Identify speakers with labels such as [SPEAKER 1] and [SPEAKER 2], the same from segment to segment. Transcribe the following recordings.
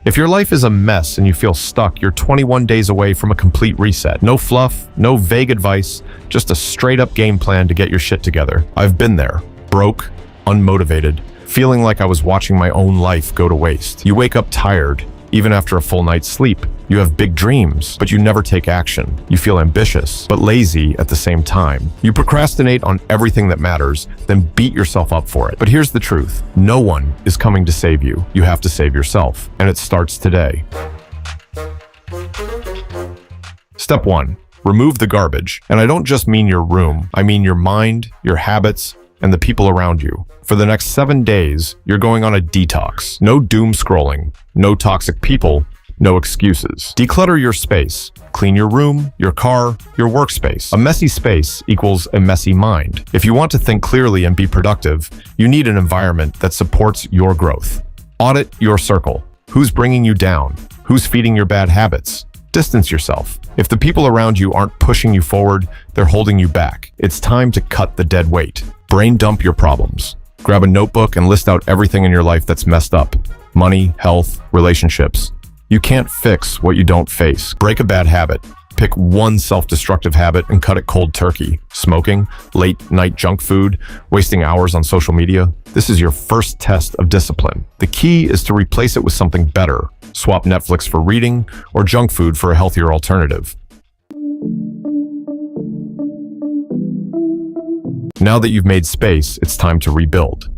[SPEAKER 1] If your life is a mess and you feel stuck, you're 21 days away from a complete reset. No fluff, no vague advice, just a straight-up game plan to get your shit together. I've been there, broke, unmotivated, feeling like I was watching my own life go to waste. You wake up tired, even after a full night's sleep. You have big dreams, but you never take action. You feel ambitious, but lazy at the same time. You procrastinate on everything that matters, then beat yourself up for it. But here's the truth. No one is coming to save you. You have to save yourself, and it starts today. Step 1. Remove the garbage. And I don't just mean your room. I mean your mind, your habits, and the people around you. For the next 7 days, you're going on a detox. No doom scrolling, no toxic people, no excuses. Declutter your space. Clean your room, your car, your workspace. A messy space equals a messy mind. If you want to think clearly and be productive, you need an environment that supports your growth. Audit your circle. Who's bringing you down? Who's feeding your bad habits? Distance yourself. If the people around you aren't pushing you forward, they're holding you back. It's time to cut the dead weight. Brain dump your problems. Grab a notebook and list out everything in your life that's messed up. Money, health, relationships. You can't fix what you don't face. Break a bad habit. Pick one self-destructive habit and cut it cold turkey. Smoking, late-night junk food, wasting hours on social media. This is your first test of discipline. The key is to replace it with something better. Swap Netflix for reading or junk food for a healthier alternative. Now that you've made space, it's time to rebuild.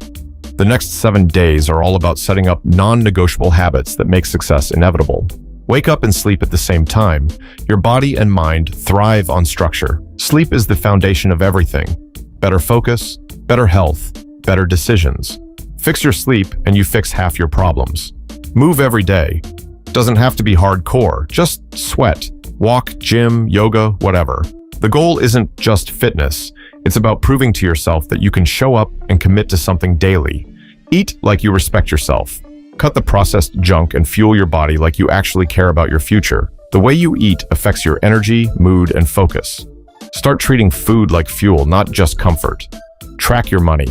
[SPEAKER 1] The next 7 days are all about setting up non-negotiable habits that make success inevitable. Wake up and sleep at the same time. Your body and mind thrive on structure. Sleep is the foundation of everything. Better focus, better health, better decisions. Fix your sleep and you fix half your problems. Move every day. Doesn't have to be hardcore, just sweat. Walk, gym, yoga, whatever. The goal isn't just fitness. It's about proving to yourself that you can show up and commit to something daily. Eat like you respect yourself. Cut the processed junk and fuel your body like you actually care about your future. The way you eat affects your energy, mood, and focus. Start treating food like fuel, not just comfort. Track your money.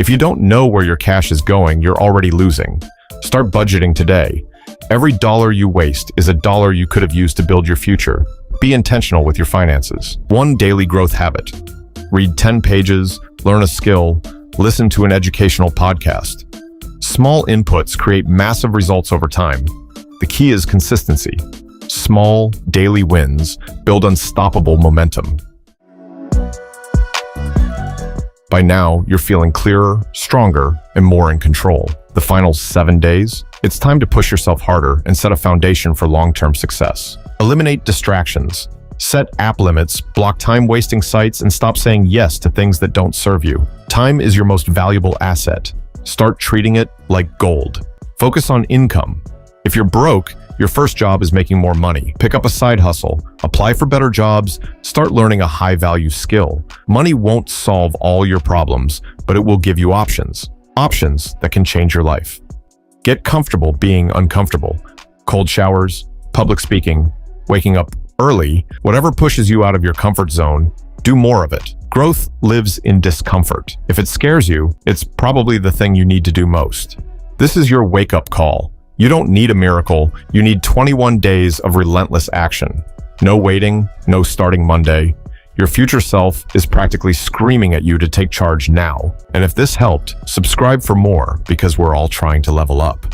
[SPEAKER 1] If you don't know where your cash is going, you're already losing. Start budgeting today. Every dollar you waste is a dollar you could have used to build your future. Be intentional with your finances. One daily growth habit. Read 10 pages, learn a skill, listen to an educational podcast. Small inputs create massive results over time. The key is consistency. Small, daily wins build unstoppable momentum. By now, you're feeling clearer, stronger, and more in control. The final 7 days, it's time to push yourself harder and set a foundation for long-term success. Eliminate distractions. Set app limits, block time-wasting sites, and stop saying yes to things that don't serve you. Time is your most valuable asset. Start treating it like gold. Focus on income. If you're broke, your first job is making more money. Pick up a side hustle, apply for better jobs, start learning a high-value skill. Money won't solve all your problems, but it will give you options. Options that can change your life. Get comfortable being uncomfortable. Cold showers, public speaking, waking up early, whatever pushes you out of your comfort zone, do more of it. Growth lives in discomfort. If it scares you, it's probably the thing you need to do most. This is your wake-up call. You don't need a miracle, you need 21 days of relentless action. No waiting, no starting Monday. Your future self is practically screaming at you to take charge now. And if this helped, subscribe for more because we're all trying to level up.